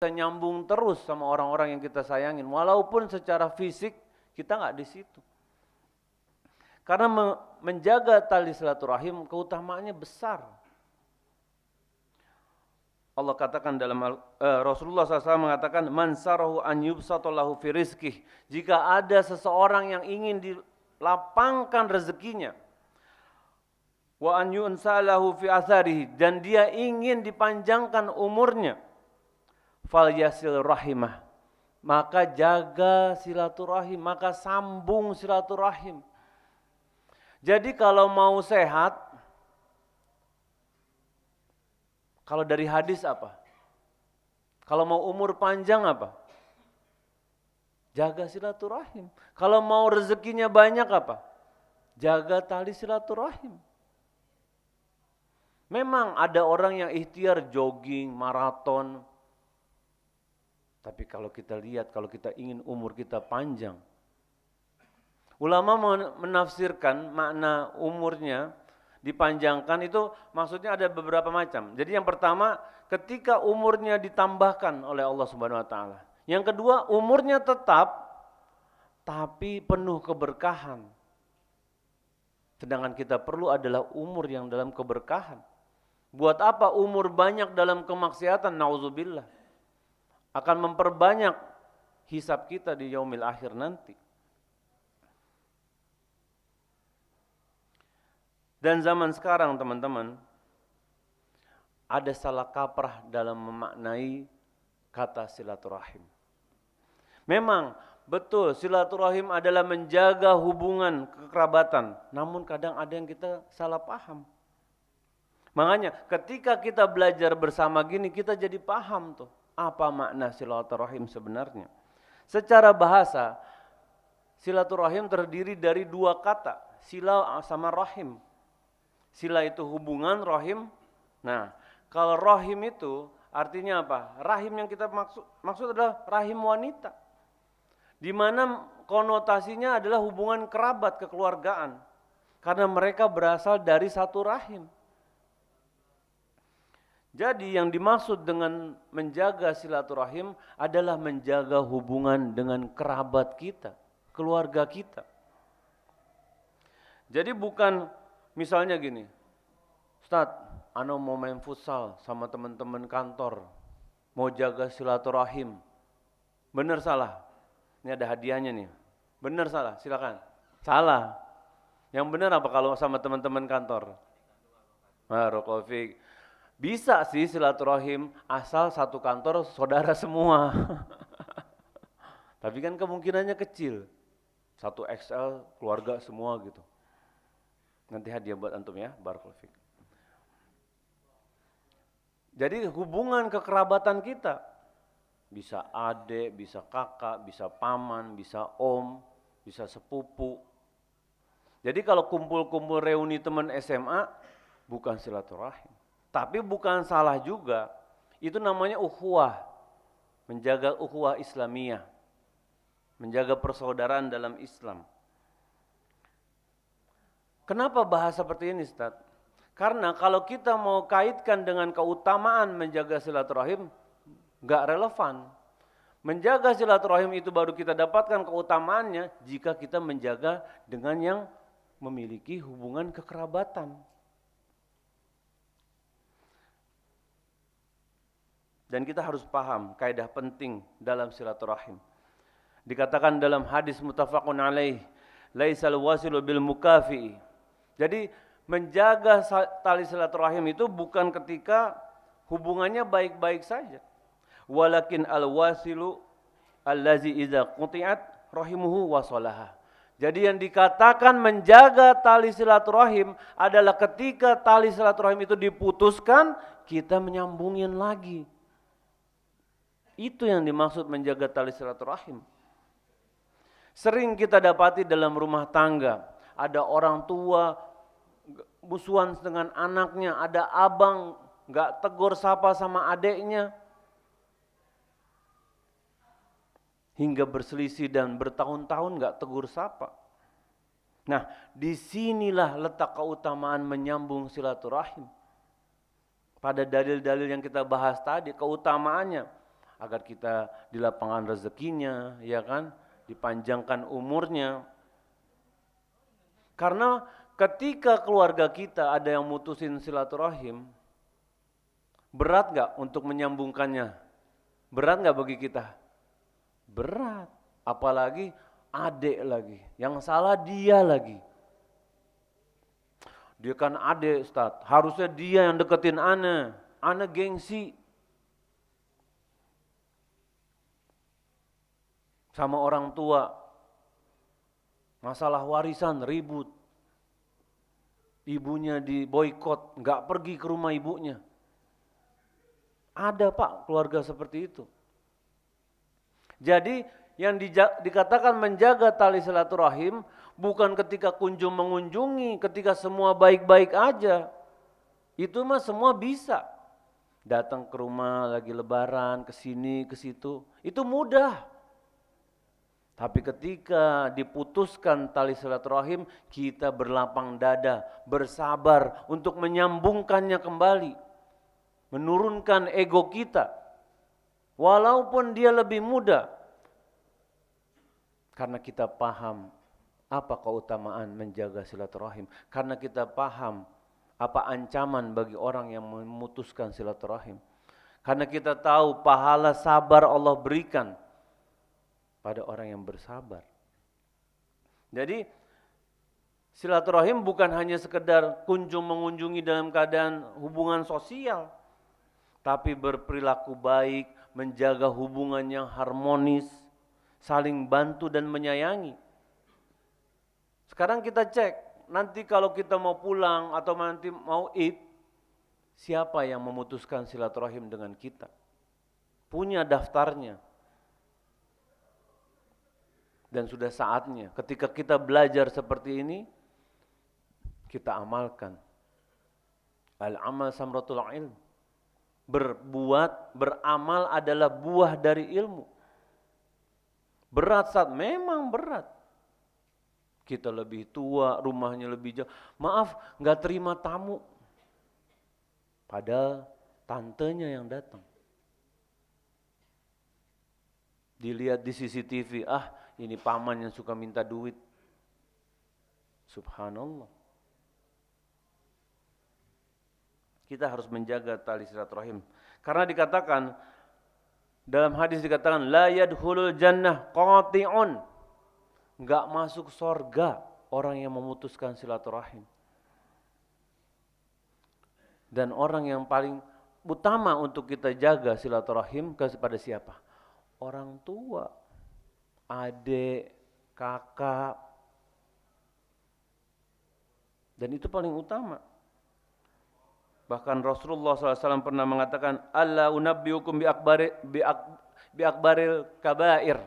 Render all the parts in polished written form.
nyambung terus sama orang-orang yang kita sayangin, walaupun secara fisik kita nggak di situ. Karena menjaga tali silaturahim keutamaannya besar. Allah katakan dalam Rasulullah SAW mengatakan, man sarahu an yubsatallahu fi rizqih. Jika ada seseorang yang ingin dilapangkan rezekinya, wa an yunsalahu fi atharihi, dan dia ingin dipanjangkan umurnya, falyasil rahimah, maka jaga silaturahim, maka sambung silaturahim. Jadi kalau mau sehat, kalau dari hadis apa? Kalau mau umur panjang apa? Jaga silaturahim. Kalau mau rezekinya banyak apa? Jaga tali silaturahim. Memang ada orang yang ikhtiar jogging, maraton. Tapi kalau kita lihat, kalau kita ingin umur kita panjang, ulama menafsirkan makna umurnya dipanjangkan itu maksudnya ada beberapa macam. Jadi yang pertama, ketika umurnya ditambahkan oleh Allah Subhanahu wa taala. Yang kedua, umurnya tetap tapi penuh keberkahan. Sedangkan kita perlu adalah umur yang dalam keberkahan. Buat apa umur banyak dalam kemaksiatan? Nauzubillah. Akan memperbanyak hisab kita di yaumil akhir nanti. Dan zaman sekarang teman-teman, ada salah kaprah dalam memaknai kata silaturahim. Memang betul silaturahim adalah menjaga hubungan kekerabatan, namun kadang ada yang kita salah paham. Makanya ketika kita belajar bersama gini, kita jadi paham tuh apa makna silaturahim sebenarnya. Secara bahasa, silaturahim terdiri dari dua kata, sila sama rahim. Sila itu hubungan, rahim. Nah, kalau rahim itu artinya apa? Rahim yang kita maksud adalah rahim wanita. Di mana konotasinya adalah hubungan kerabat, kekeluargaan. Karena mereka berasal dari satu rahim. Jadi yang dimaksud dengan menjaga silaturahim adalah menjaga hubungan dengan kerabat kita, keluarga kita. Jadi bukan misalnya gini, Ustadz, ana mau main futsal sama teman-teman kantor, mau jaga silaturahim. Benar salah? Ini ada hadiahnya nih. Benar salah? Silakan. Salah. Yang benar apa kalau sama teman-teman kantor? Barakallahu. Bisa sih silaturahim asal satu kantor saudara semua. Tapi kan kemungkinannya kecil. Satu XL keluarga semua gitu. Nanti hadiah buat antum ya, barakallahu. Jadi hubungan kekerabatan kita bisa adik, bisa kakak, bisa paman, bisa om, bisa sepupu. Jadi kalau kumpul-kumpul reuni teman SMA bukan silaturahim. Tapi bukan salah juga, itu namanya ukhuwah, menjaga ukhuwah Islamiyah, menjaga persaudaraan dalam Islam. Kenapa bahas seperti ini, Ustaz? Karena kalau kita mau kaitkan dengan keutamaan menjaga silaturahim, nggak relevan. Menjaga silaturahim itu baru kita dapatkan keutamaannya jika kita menjaga dengan yang memiliki hubungan kekerabatan. Dan kita harus paham kaidah penting dalam silaturahim. Dikatakan dalam hadis muttafaqun alaih, laisal wasilu bil mukafi. Jadi menjaga tali silaturahim itu bukan ketika hubungannya baik-baik saja. Walakin al wasilu allazi idza quti'at rahimuhu wasalaha. Jadi yang dikatakan menjaga tali silaturahim adalah ketika tali silaturahim itu diputuskan, kita menyambungin lagi. Itu yang dimaksud menjaga tali silaturahim. Sering kita dapati dalam rumah tangga, ada orang tua musuhan dengan anaknya, ada abang gak tegur sapa sama adeknya, hingga berselisih dan bertahun-tahun gak tegur sapa. Nah, disinilah letak keutamaan menyambung silaturahim. Pada dalil-dalil yang kita bahas tadi, keutamaannya agar kita di lapangan rezekinya, ya kan, dipanjangkan umurnya. Karena ketika keluarga kita ada yang mutusin silaturahim, berat gak untuk menyambungkannya? Berat gak bagi kita? Berat, apalagi adik lagi, yang salah dia lagi. Dia kan adik Ustaz, harusnya dia yang deketin ana gengsi. Sama orang tua, masalah warisan ribut. Ibunya diboikot, gak pergi ke rumah ibunya. Ada Pak keluarga seperti itu. Jadi yang dikatakan menjaga tali silaturahim bukan ketika kunjung mengunjungi, ketika semua baik-baik aja. Itu mah semua bisa. Datang ke rumah lagi lebaran, ke sini, ke situ, itu mudah. Tapi ketika diputuskan tali silaturahim, kita berlapang dada, bersabar untuk menyambungkannya kembali. Menurunkan ego kita. Walaupun dia lebih muda. Karena kita paham apa keutamaan menjaga silaturahim. Karena kita paham apa ancaman bagi orang yang memutuskan silaturahim. Karena kita tahu pahala sabar Allah berikan pada orang yang bersabar. Jadi silaturahim bukan hanya sekedar kunjung mengunjungi dalam keadaan hubungan sosial, tapi berperilaku baik, menjaga hubungan yang harmonis, saling bantu dan menyayangi. Sekarang kita cek, nanti kalau kita mau pulang atau nanti mau Id, siapa yang memutuskan silaturahim dengan kita? Punya daftarnya. Dan sudah saatnya ketika kita belajar seperti ini, kita amalkan. Al-amal samratul ilm. Berbuat, beramal adalah buah dari ilmu. Berat saat memang berat. Kita lebih tua, rumahnya lebih jauh. Maaf, gak terima tamu. Padahal tantenya yang datang. Dilihat di CCTV, ini paman yang suka minta duit. Subhanallah. Kita harus menjaga tali silaturahim. Karena dikatakan, dalam hadis dikatakan, la yadkhulul jannah qati'un. Enggak masuk surga orang yang memutuskan silaturahim. Dan orang yang paling utama untuk kita jaga silaturahim kepada siapa? Orang tua, adik, kakak. Dan itu paling utama. Bahkan Rasulullah SAW pernah mengatakan, Alla unabbiukum bi akbaril kabair.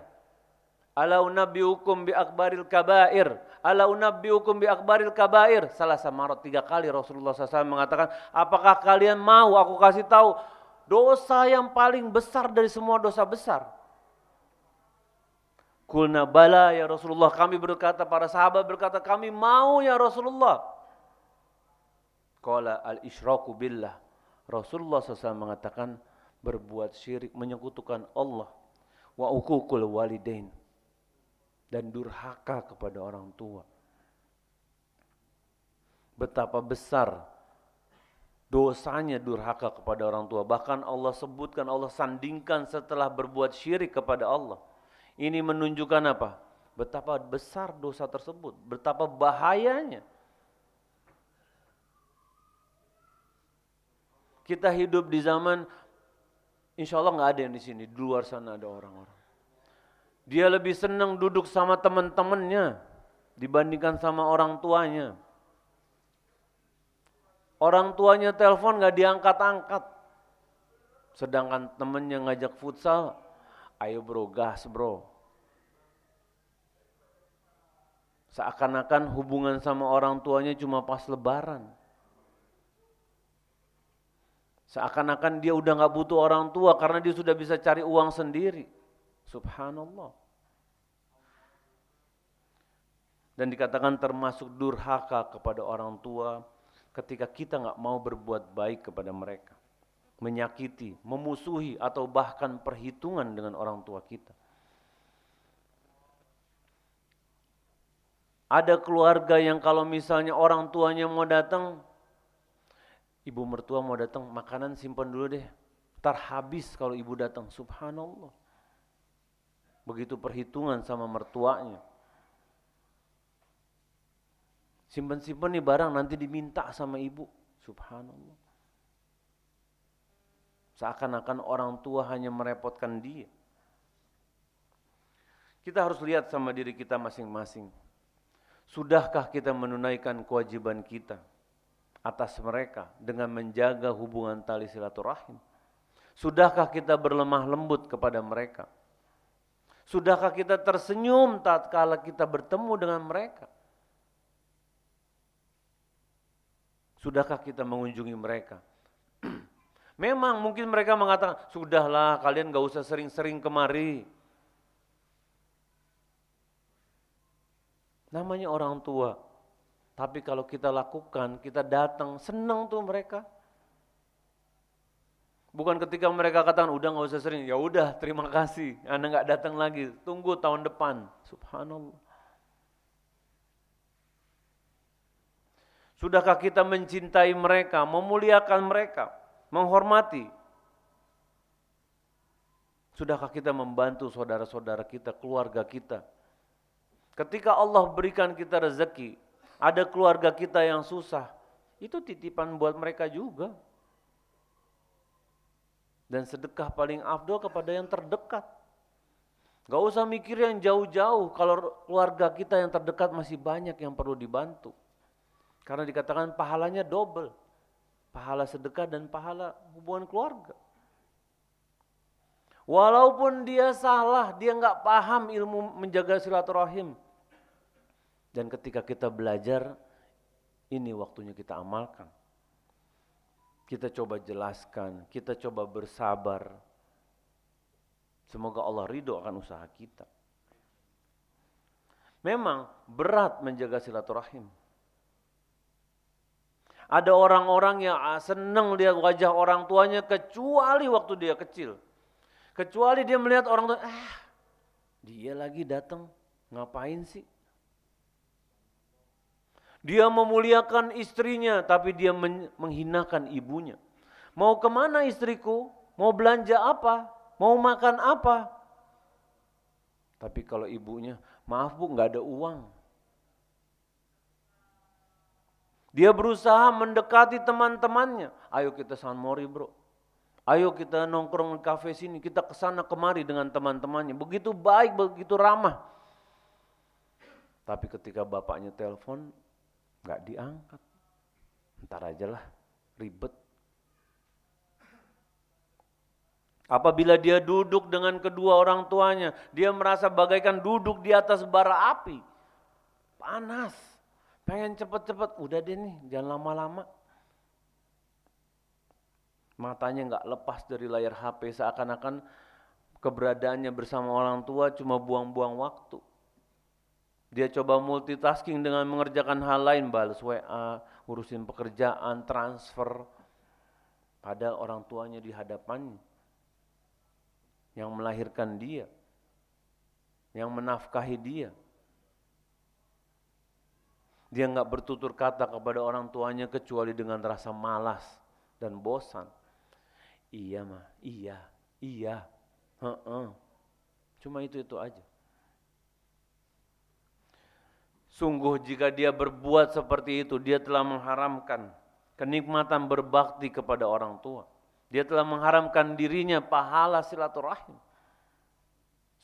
Ala unabbiukum bi akbaril kabair. Ala unabbiukum bi akbaril kabair. Salah samarat 3 kali Rasulullah SAW mengatakan, apakah kalian mau aku kasih tahu dosa yang paling besar dari semua dosa besar? Qulna bala ya Rasulullah. Kami berkata, para sahabat berkata, kami mau ya Rasulullah. Qala al-isyraku billah. Rasulullah SAW mengatakan, berbuat syirik, menyekutukan Allah. Wa uququl walidain. Dan durhaka kepada orang tua. Betapa besar dosanya durhaka kepada orang tua. Bahkan Allah sebutkan, Allah sandingkan setelah berbuat syirik kepada Allah. Ini menunjukkan apa? Betapa besar dosa tersebut, betapa bahayanya. Kita hidup di zaman, insya Allah nggak ada yang di sini, di luar sana ada orang-orang. Dia lebih senang duduk sama teman-temannya dibandingkan sama orang tuanya. Orang tuanya telepon gak diangkat-angkat. Sedangkan temannya ngajak futsal, ayo bro, gas bro. Seakan-akan hubungan sama orang tuanya cuma pas lebaran. Seakan-akan dia udah gak butuh orang tua karena dia sudah bisa cari uang sendiri. Subhanallah. Dan dikatakan termasuk durhaka kepada orang tua ketika kita gak mau berbuat baik kepada mereka. menyakiti, memusuhi, atau bahkan perhitungan dengan orang tua kita. Ada keluarga yang kalau misalnya orang tuanya mau datang, ibu mertua mau datang, makanan simpan dulu deh, ntar habis kalau ibu datang. Subhanallah. Begitu perhitungan sama mertuanya. Simpan-simpan nih barang, nanti diminta sama ibu. Subhanallah. Seakan-akan orang tua hanya merepotkan dia. Kita harus lihat sama diri kita masing-masing. Sudahkah kita menunaikan kewajiban kita atas mereka dengan menjaga hubungan tali silaturahim? Sudahkah kita berlemah lembut kepada mereka? Sudahkah kita tersenyum tatkala kita bertemu dengan mereka? Sudahkah kita mengunjungi mereka? Memang mungkin mereka mengatakan, sudahlah kalian gak usah sering-sering kemari. Namanya orang tua. Tapi kalau kita lakukan, kita datang, senang tuh mereka. Bukan ketika mereka katakan, udah gak usah sering. Ya udah, terima kasih. Anda gak datang lagi. Tunggu tahun depan. Subhanallah. Sudahkah kita mencintai mereka, memuliakan mereka, menghormati? Sudahkah kita membantu saudara-saudara kita, keluarga kita? Ketika Allah berikan kita rezeki, ada keluarga kita yang susah, itu titipan buat mereka juga. Dan sedekah paling afdol kepada yang terdekat. Gak usah mikir yang jauh-jauh, kalau keluarga kita yang terdekat masih banyak yang perlu dibantu. Karena dikatakan pahalanya double. Pahala sedekah dan pahala hubungan keluarga. Walaupun dia salah, dia gak paham ilmu menjaga silaturahim. Dan ketika kita belajar, ini waktunya kita amalkan. Kita coba jelaskan, kita coba bersabar. Semoga Allah ridho akan usaha kita. Memang berat menjaga silaturahim. Ada orang-orang yang senang lihat wajah orang tuanya kecuali waktu dia kecil. Kecuali dia melihat orang tua, dia lagi datang, ngapain sih? Dia memuliakan istrinya, tapi dia menghinakan ibunya. Mau kemana istriku? Mau belanja apa? Mau makan apa? Tapi kalau ibunya, maaf bu, nggak ada uang. Dia berusaha mendekati teman-temannya. Ayo kita San Mori bro. Ayo kita nongkrong di kafe sini. Kita kesana kemari dengan teman-temannya. Begitu baik, begitu ramah. Tapi ketika bapaknya telepon, nggak diangkat. Ntar aja lah, ribet. Apabila dia duduk dengan kedua orang tuanya, dia merasa bagaikan duduk di atas bara api. Panas, pengen cepet-cepet, udah deh nih, jangan lama-lama. Matanya nggak lepas dari layar HP, seakan-akan keberadaannya bersama orang tua cuma buang-buang waktu. Dia coba multitasking dengan mengerjakan hal lain, balas WA, urusin pekerjaan, transfer. Padahal orang tuanya di hadapannya. Yang melahirkan dia. Yang menafkahi dia. Dia nggak bertutur kata kepada orang tuanya kecuali dengan rasa malas dan bosan. Iya mah, iya. Cuma itu aja. Sungguh jika dia berbuat seperti itu, dia telah mengharamkan kenikmatan berbakti kepada orang tua. Dia telah mengharamkan dirinya pahala silaturahim.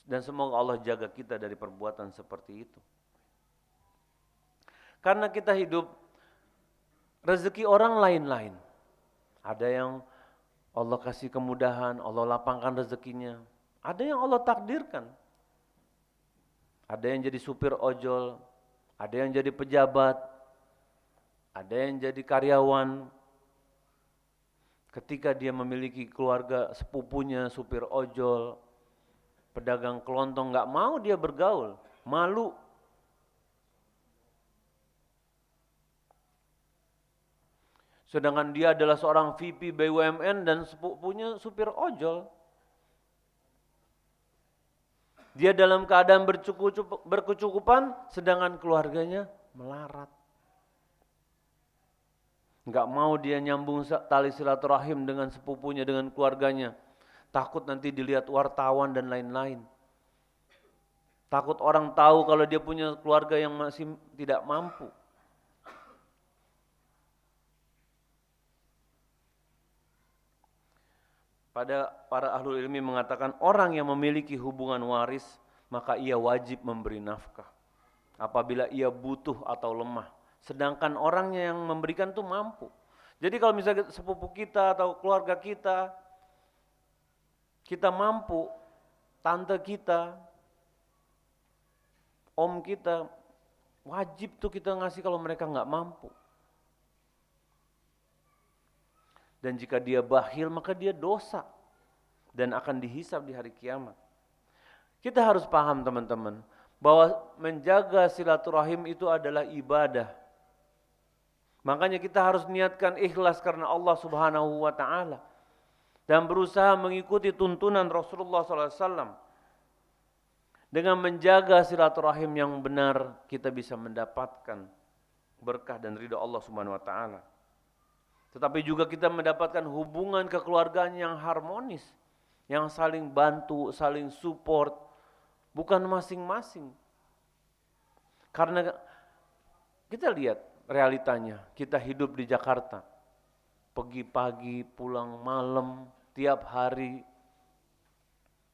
Dan semoga Allah jaga kita dari perbuatan seperti itu. Karena kita hidup, rezeki orang lain-lain. Ada yang Allah kasih kemudahan, Allah lapangkan rezekinya. Ada yang Allah takdirkan. Ada yang jadi supir ojol, ada yang jadi pejabat, ada yang jadi karyawan. Ketika dia memiliki keluarga sepupunya supir ojol, pedagang kelontong, nggak mau dia bergaul, malu. Sedangkan dia adalah seorang VP BUMN dan sepupunya supir ojol. Dia dalam keadaan berkecukupan, sedangkan keluarganya melarat. Enggak mau dia nyambung tali silaturahim dengan sepupunya, dengan keluarganya. Takut nanti dilihat wartawan dan lain-lain. Takut orang tahu kalau dia punya keluarga yang masih tidak mampu. Para ahlul ilmi mengatakan orang yang memiliki hubungan waris, maka ia wajib memberi nafkah apabila ia butuh atau lemah. Sedangkan orangnya yang memberikan itu mampu. Jadi kalau misalnya sepupu kita atau keluarga kita mampu, tante kita, om kita, wajib tuh kita ngasih kalau mereka nggak mampu. Dan jika dia bakhil maka dia dosa dan akan dihisab di hari kiamat. Kita harus paham teman-teman bahwa menjaga silaturahim itu adalah ibadah. Makanya kita harus niatkan ikhlas karena Allah Subhanahu wa taala dan berusaha mengikuti tuntunan Rasulullah SAW. Dengan menjaga silaturahim yang benar, kita bisa mendapatkan berkah dan ridha Allah Subhanahu wa taala. Tetapi juga kita mendapatkan hubungan kekeluargaan yang harmonis, yang saling bantu, saling support, bukan masing-masing. Karena kita lihat realitanya, kita hidup di Jakarta, pergi pagi, pulang malam, tiap hari,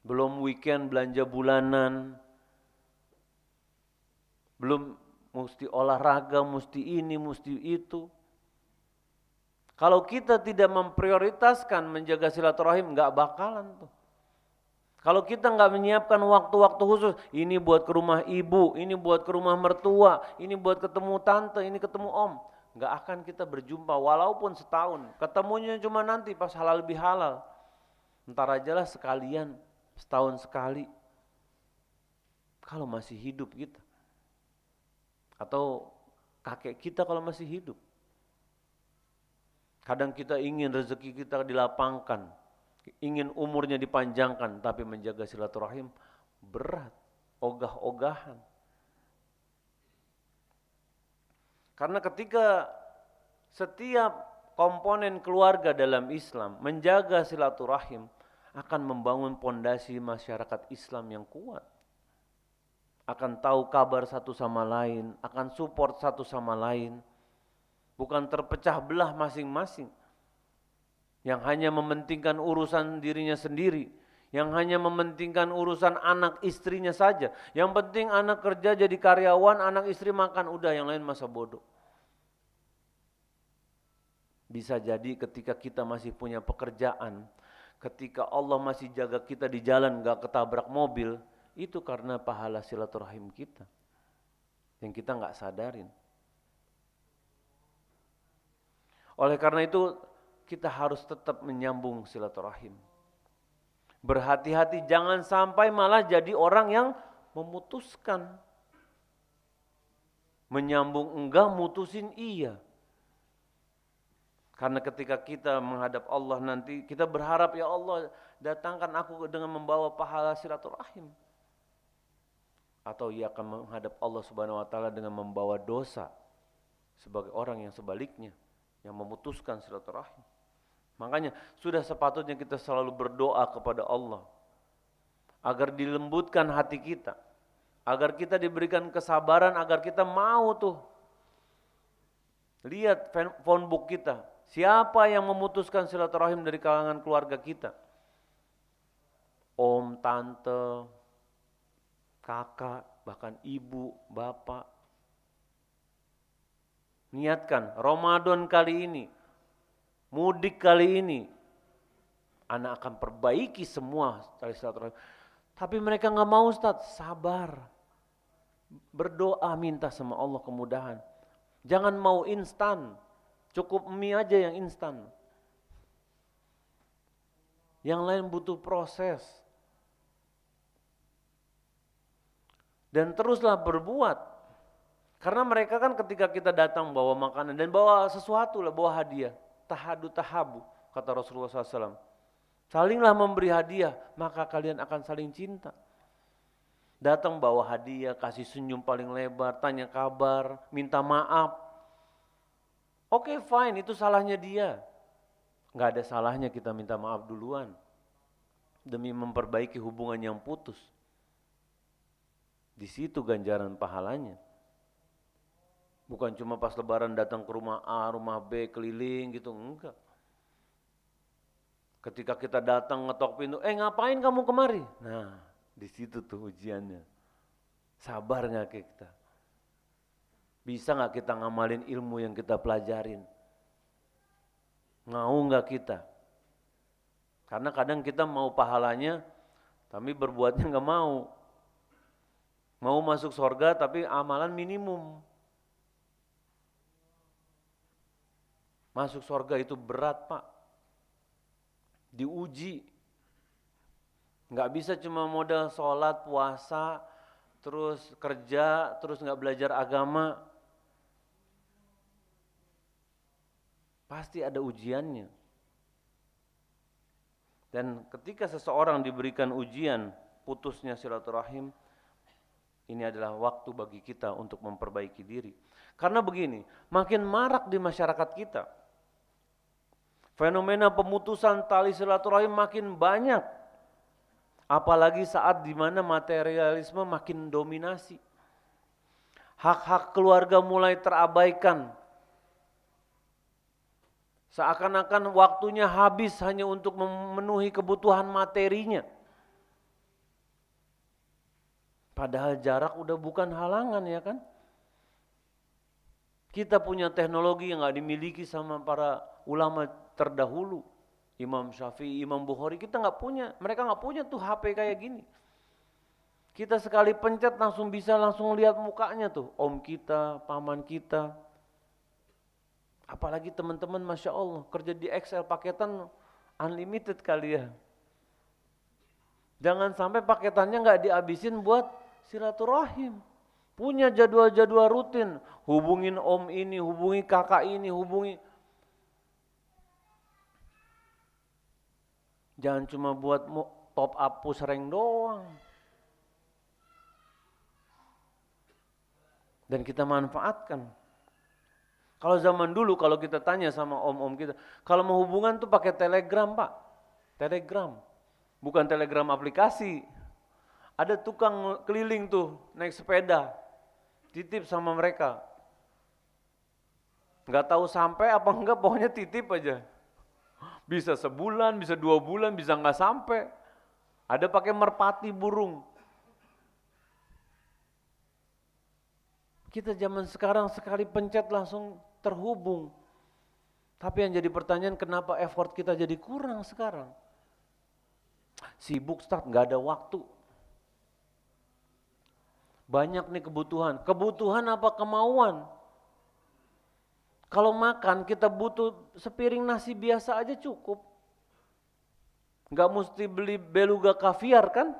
belum weekend belanja bulanan, belum mesti olahraga, mesti ini, mesti itu. Kalau kita tidak memprioritaskan menjaga silaturahim, nggak bakalan tuh. Kalau kita nggak menyiapkan waktu-waktu khusus, ini buat ke rumah ibu, ini buat ke rumah mertua, ini buat ketemu tante, ini ketemu om, nggak akan kita berjumpa walaupun setahun. Ketemunya cuma nanti pas halal bihalal. Ntar aja lah sekalian, setahun sekali. Kalau masih hidup kita. Atau kakek kita kalau masih hidup. Kadang kita ingin rezeki kita dilapangkan, ingin umurnya dipanjangkan, tapi menjaga silaturahim berat, ogah-ogahan. Karena ketika setiap komponen keluarga dalam Islam menjaga silaturahim akan membangun pondasi masyarakat Islam yang kuat. Akan tahu kabar satu sama lain, akan support satu sama lain. Bukan terpecah belah masing-masing. Yang hanya mementingkan urusan dirinya sendiri. Yang hanya mementingkan urusan anak istrinya saja. Yang penting anak kerja jadi karyawan, anak istri makan, udah yang lain masa bodoh. Bisa jadi ketika kita masih punya pekerjaan, ketika Allah masih jaga kita di jalan gak ketabrak mobil, itu karena pahala silaturahim kita. Yang kita gak sadarin. Oleh karena itu kita harus tetap menyambung silaturahim. Berhati-hati jangan sampai malah jadi orang yang memutuskan. Menyambung enggak, mutusin iya. Karena ketika kita menghadap Allah nanti kita berharap ya Allah datangkan aku dengan membawa pahala silaturahim. Atau ia akan menghadap Allah Subhanahu wa taala dengan membawa dosa sebagai orang yang sebaliknya. Yang memutuskan silaturahim. Makanya sudah sepatutnya kita selalu berdoa kepada Allah agar dilembutkan hati kita, agar kita diberikan kesabaran, agar kita mau tuh lihat phone book kita, siapa yang memutuskan silaturahim dari kalangan keluarga kita, om, tante, kakak, bahkan ibu, bapak. Niatkan Ramadan kali ini, mudik kali ini, anak akan perbaiki semua tali silaturahim. Tapi mereka nggak mau Ustaz, sabar. Berdoa minta sama Allah kemudahan. Jangan mau instan, cukup mie aja yang instan. Yang lain butuh proses. Dan teruslah berbuat. Karena mereka kan ketika kita datang bawa makanan dan bawa sesuatu lah, bawa hadiah. tahadu tahabu, kata Rasulullah SAW. Salinglah memberi hadiah, maka kalian akan saling cinta. Datang bawa hadiah, kasih senyum paling lebar, tanya kabar, minta maaf. Oke, fine, itu salahnya dia. Nggak ada salahnya kita minta maaf duluan demi memperbaiki hubungan yang putus. Di situ ganjaran pahalanya. Bukan cuma pas lebaran datang ke rumah A, rumah B, keliling gitu, enggak. Ketika kita datang ngetok pintu, ngapain kamu kemari? Nah, di situ tuh ujiannya. Sabar nggak kita? Bisa nggak kita ngamalin ilmu yang kita pelajarin? Mau nggak kita? Karena kadang kita mau pahalanya, tapi berbuatnya nggak mau. Mau masuk surga tapi amalan minimum. Masuk surga itu berat, Pak. Diuji. Nggak bisa cuma modal sholat, puasa, terus kerja, terus nggak belajar agama. Pasti ada ujiannya. Dan ketika seseorang diberikan ujian putusnya silaturahim, ini adalah waktu bagi kita untuk memperbaiki diri. Karena begini, makin marak di masyarakat kita, fenomena pemutusan tali silaturahim makin banyak. Apalagi saat di mana materialisme makin dominasi. Hak-hak keluarga mulai terabaikan. Seakan-akan waktunya habis hanya untuk memenuhi kebutuhan materinya. Padahal jarak udah bukan halangan ya kan. Kita punya teknologi yang gak dimiliki sama para ulama terdahulu. Imam Syafi'i, Imam Bukhari, kita nggak punya, mereka nggak punya tuh HP kayak gini. Kita sekali pencet langsung bisa langsung lihat mukanya tuh, om kita, paman kita. Apalagi teman-teman, Masya Allah, kerja di Excel paketan unlimited kali ya. Jangan sampai paketannya nggak dihabisin buat silaturahim. Punya jadwal-jadwal rutin, hubungin om ini, hubungi kakak ini, hubungi. Jangan cuma buat top up pusreng doang. Dan kita manfaatkan. Kalau zaman dulu kalau kita tanya sama om-om kita, kalau mau hubungan tuh pakai Telegram, Pak. Telegram. Bukan Telegram aplikasi. Ada tukang keliling tuh naik sepeda. Titip sama mereka. Enggak tahu sampai apa enggak, pokoknya titip aja. Bisa sebulan, bisa 2 bulan, bisa nggak sampai. Ada pakai merpati burung. Kita zaman sekarang sekali pencet langsung terhubung. Tapi yang jadi pertanyaan, kenapa effort kita jadi kurang sekarang? Sibuk start, nggak ada waktu. Banyak nih kebutuhan. Kebutuhan apa kemauan? Kalau makan kita butuh sepiring nasi biasa aja cukup. Nggak mesti beli beluga kaviar kan?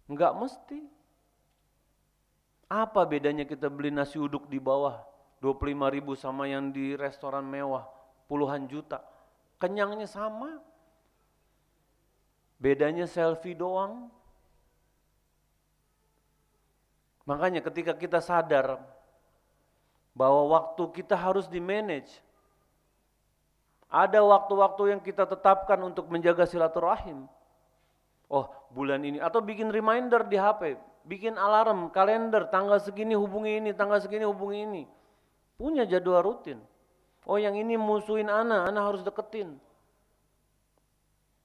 Nggak mesti. Apa bedanya kita beli nasi uduk di bawah 25.000 sama yang di restoran mewah puluhan juta? Kenyangnya sama. Bedanya selfie doang. Makanya ketika kita sadar bahwa waktu kita harus di-manage, ada waktu-waktu yang kita tetapkan untuk menjaga silaturahim. Oh, bulan ini, atau bikin reminder di HP, bikin alarm, kalender, tanggal segini hubungi ini, tanggal segini hubungi ini. Punya jadwal rutin. Oh, yang ini musuhin ana harus deketin.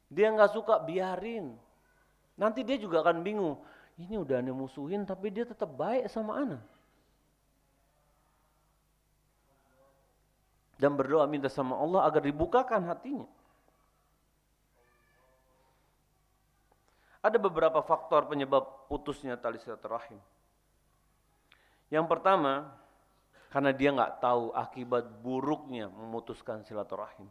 Dia nggak suka, biarin. Nanti dia juga akan bingung. Ini udah ana musuhin tapi dia tetap baik sama ana. Dan berdoa minta sama Allah agar dibukakan hatinya. Ada beberapa faktor penyebab putusnya tali silaturahim. Yang pertama, karena dia nggak tahu akibat buruknya memutuskan silaturahim.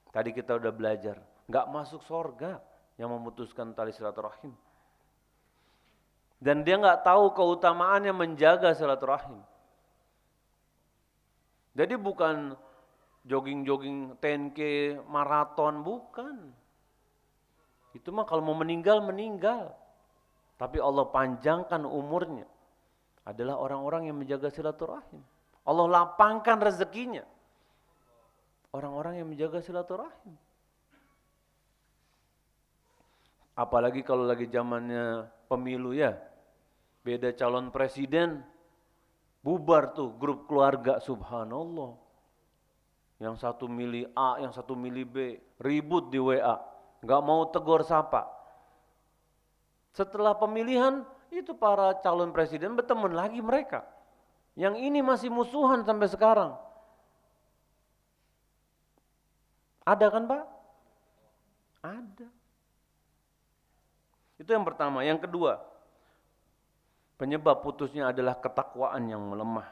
Tadi kita udah belajar, nggak masuk surga yang memutuskan tali silaturahim. Dan dia nggak tahu keutamaannya menjaga silaturahim. Jadi bukan jogging-jogging 10K, maraton, bukan. Itu mah kalau mau meninggal, meninggal. Tapi Allah panjangkan umurnya adalah orang-orang yang menjaga silaturahim. Allah lapangkan rezekinya. Orang-orang yang menjaga silaturahim. Apalagi kalau lagi zamannya pemilu ya. Beda calon presiden, bubar tuh grup keluarga, subhanallah. Yang satu milih A, yang satu milih B, ribut di WA. Nggak mau tegur sapa. Setelah pemilihan, itu para calon presiden berteman lagi mereka. Yang ini masih musuhan sampai sekarang. Ada kan Pak? Ada. Itu yang pertama. Yang kedua, penyebab putusnya adalah ketakwaan yang melemah.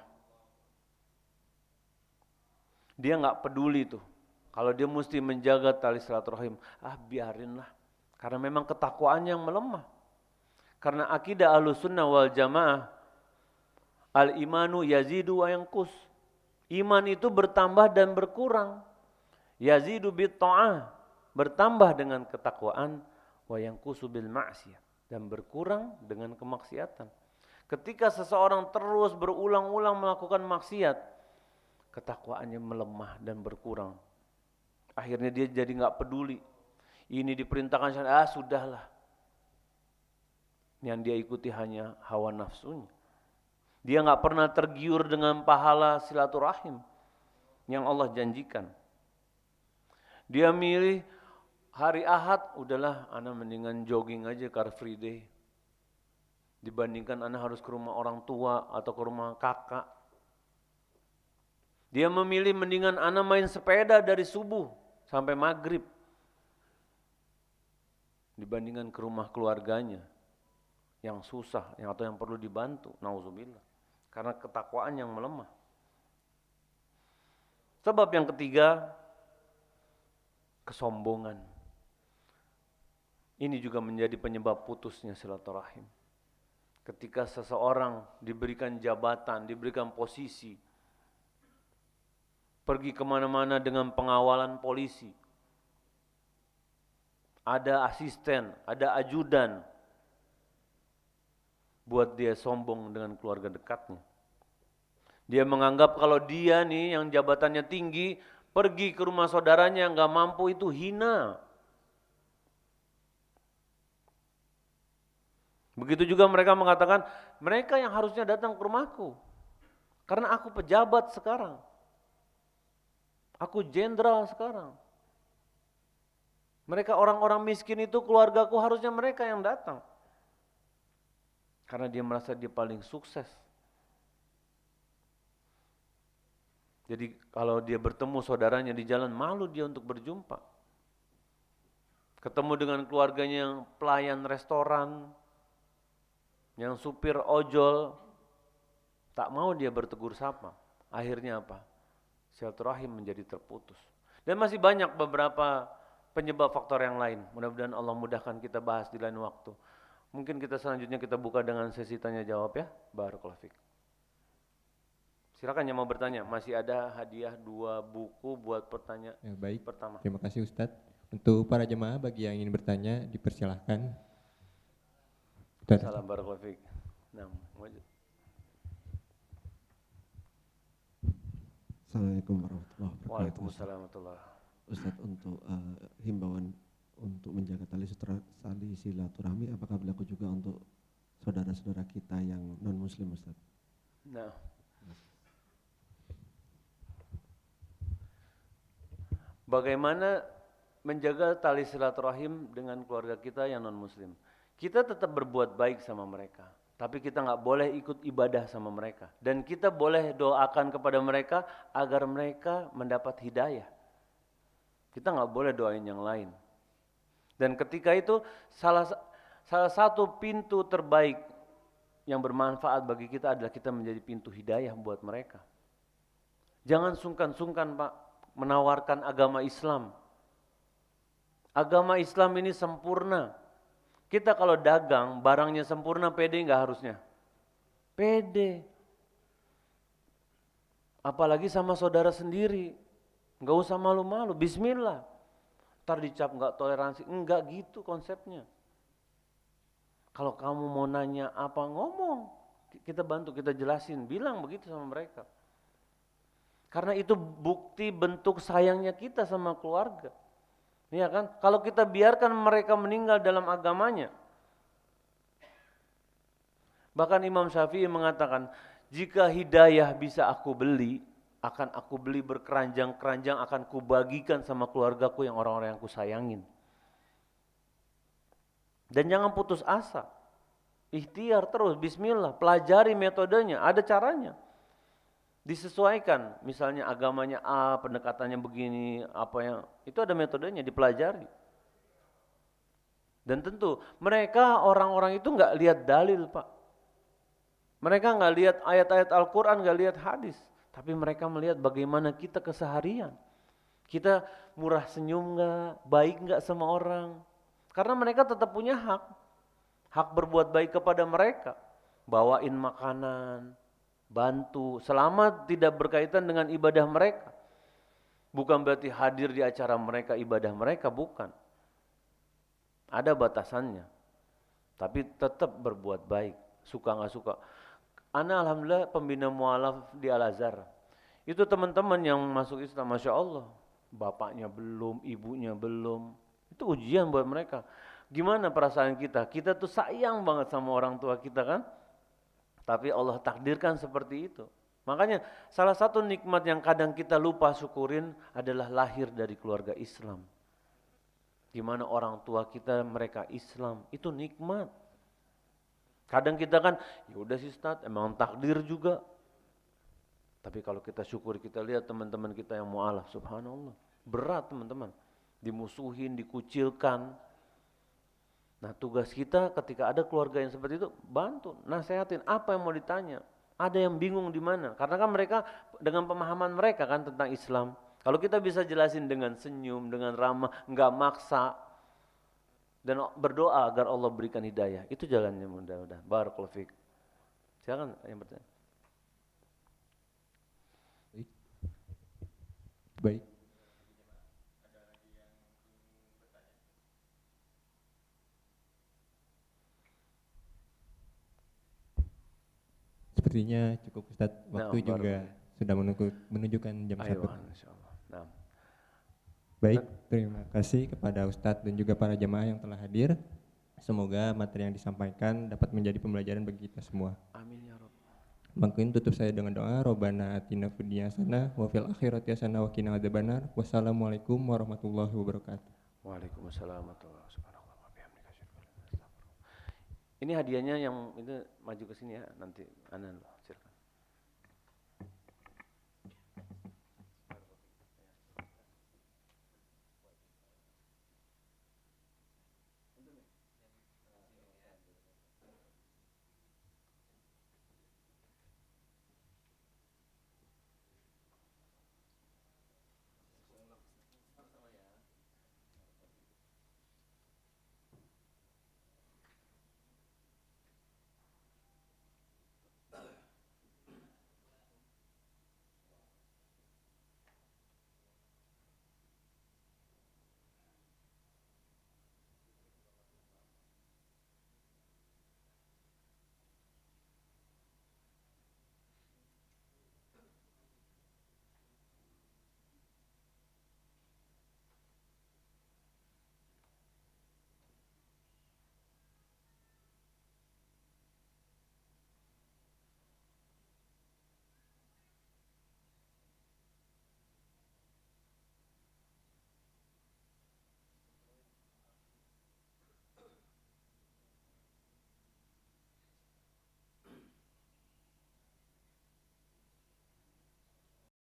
Dia nggak peduli tuh. Kalau dia mesti menjaga tali silaturahim, biarinlah. Karena memang ketakwaan yang melemah. Karena akidah Ahlussunnah wal Jamaah, al-imanu yazidu wa yanqus. Iman itu bertambah dan berkurang. Yazidu bit ta'ah, bertambah dengan ketakwaan, wa yanqusu bil ma'siyah, dan berkurang dengan kemaksiatan. Ketika seseorang terus berulang-ulang melakukan maksiat, ketakwaannya melemah dan berkurang. Akhirnya dia jadi nggak peduli. Ini diperintahkan, sudahlah. Yang dia ikuti hanya hawa nafsunya. Dia nggak pernah tergiur dengan pahala silaturahim yang Allah janjikan. Dia milih hari Ahad, udahlah ana mendingan jogging aja Car Free Day. Dibandingkan ana harus ke rumah orang tua atau ke rumah kakak. Dia memilih mendingan ana main sepeda dari subuh sampai maghrib. Dibandingkan ke rumah keluarganya yang susah, atau yang perlu dibantu, nauzubillah. Karena ketakwaan yang melemah. Sebab yang ketiga, kesombongan. Ini juga menjadi penyebab putusnya silaturahim. Ketika seseorang diberikan jabatan, diberikan posisi, pergi kemana-mana dengan pengawalan polisi, ada asisten, ada ajudan, buat dia sombong dengan keluarga dekatnya. Dia menganggap kalau dia nih yang jabatannya tinggi, pergi ke rumah saudaranya nggak mampu, itu hina. Begitu juga mereka mengatakan, mereka yang harusnya datang ke rumahku. Karena aku pejabat sekarang. Aku jenderal sekarang. Mereka orang-orang miskin itu, keluargaku, harusnya mereka yang datang. Karena dia merasa dia paling sukses. Jadi kalau dia bertemu saudaranya di jalan, malu dia untuk berjumpa. Ketemu dengan keluarganya yang pelayan restoran, yang supir ojol, tak mau dia bertegur sapa. Akhirnya apa? Silaturahim menjadi terputus. Dan masih banyak beberapa penyebab faktor yang lain. Mudah-mudahan Allah mudahkan kita bahas di lain waktu. Mungkin kita selanjutnya kita buka dengan sesi tanya jawab ya. Barakallahu fiik. Silakan yang mau bertanya. Masih ada hadiah 2 buku buat pertanyaan baik. Pertama. Terima kasih Ustadz. Untuk para jemaah bagi yang ingin bertanya dipersilahkan. Salam barakallahu fiik. Nah, Assalamualaikum warahmatullahi wabarakatuh. Waalaikumsalam warahmatullahi. Ustadz, untuk himbauan untuk menjaga tali silaturahmi, apakah berlaku juga untuk saudara-saudara kita yang non muslim, Ustadz? Nah, bagaimana menjaga tali silaturahim dengan keluarga kita yang non muslim? Kita tetap berbuat baik sama mereka, tapi kita nggak boleh ikut ibadah sama mereka. Dan kita boleh doakan kepada mereka agar mereka mendapat hidayah. Kita nggak boleh doain yang lain. Dan ketika itu salah satu pintu terbaik yang bermanfaat bagi kita adalah kita menjadi pintu hidayah buat mereka. Jangan sungkan-sungkan Pak menawarkan agama Islam. Agama Islam ini sempurna. Kita kalau dagang barangnya sempurna, pede nggak harusnya? Pede. Apalagi sama saudara sendiri. Nggak usah malu-malu, bismillah. Ntar dicap nggak toleransi, enggak gitu konsepnya. Kalau kamu mau nanya apa, ngomong. Kita bantu, kita jelasin, bilang begitu sama mereka. Karena itu bukti bentuk sayangnya kita sama keluarga. Iya kan? Kalau kita biarkan mereka meninggal dalam agamanya. Bahkan Imam Syafi'i mengatakan, jika hidayah bisa aku beli, akan aku beli berkeranjang-keranjang, akan kubagikan sama keluargaku yang orang-orang yang kusayangin. Dan jangan putus asa. Ikhtiar terus, bismillah, pelajari metodenya, ada caranya. Disesuaikan, misalnya agamanya A, pendekatannya begini, apa yang itu ada metodenya, dipelajari. Dan tentu mereka orang-orang itu nggak lihat dalil, Pak. Mereka nggak lihat ayat-ayat Al-Quran, nggak lihat hadis, tapi mereka melihat bagaimana kita keseharian. Kita murah senyum nggak, baik nggak sama orang. Karena mereka tetap punya hak berbuat baik kepada mereka. Bawain makanan, bantu, selama tidak berkaitan dengan ibadah mereka. Bukan berarti hadir di acara mereka, ibadah mereka, bukan. Ada batasannya, tapi tetap berbuat baik, suka nggak suka. Ana alhamdulillah pembina mualaf di Al-Azhar. Itu teman-teman yang masuk Islam, Masya Allah. Bapaknya belum, ibunya belum. Itu ujian buat mereka. Gimana perasaan kita? Kita tuh sayang banget sama orang tua kita kan? Tapi Allah takdirkan seperti itu. Makanya salah satu nikmat yang kadang kita lupa syukurin adalah lahir dari keluarga Islam. Di mana orang tua kita mereka Islam, itu nikmat. Kadang kita kan, ya udah sih Ustaz, emang takdir juga. Tapi kalau kita syukur, kita lihat teman-teman kita yang mu'alaf, subhanallah. Berat teman-teman, dimusuhin, dikucilkan. Nah tugas kita ketika ada keluarga yang seperti itu, bantu, nasehatin, apa yang mau ditanya. Ada yang bingung di mana, karena kan mereka dengan pemahaman mereka kan tentang Islam. Kalau kita bisa jelasin dengan senyum, dengan ramah, enggak maksa, dan berdoa agar Allah berikan hidayah. Itu jalannya mudah-mudahan. Barakallahu fiik. Silakan yang bertanya. Baik. Sepertinya cukup Ustadz, waktu Nah, juga sudah menunjukkan jam 1. Insyaallah. Nah. Baik, terima kasih kepada Ustadz dan juga para jemaah yang telah hadir. Semoga materi yang disampaikan dapat menjadi pembelajaran bagi kita semua. Amin ya Rabb. Mungkin tutup saya dengan doa, Robbana atina fid dunya hasanah wa fil akhirati hasanah wa qina adzabannar. Wassalamualaikum warahmatullahi wabarakatuh. Waalaikumsalam warahmatullahi wabarakatuh. Ini hadiahnya yang itu maju ke sini ya, nanti Anan.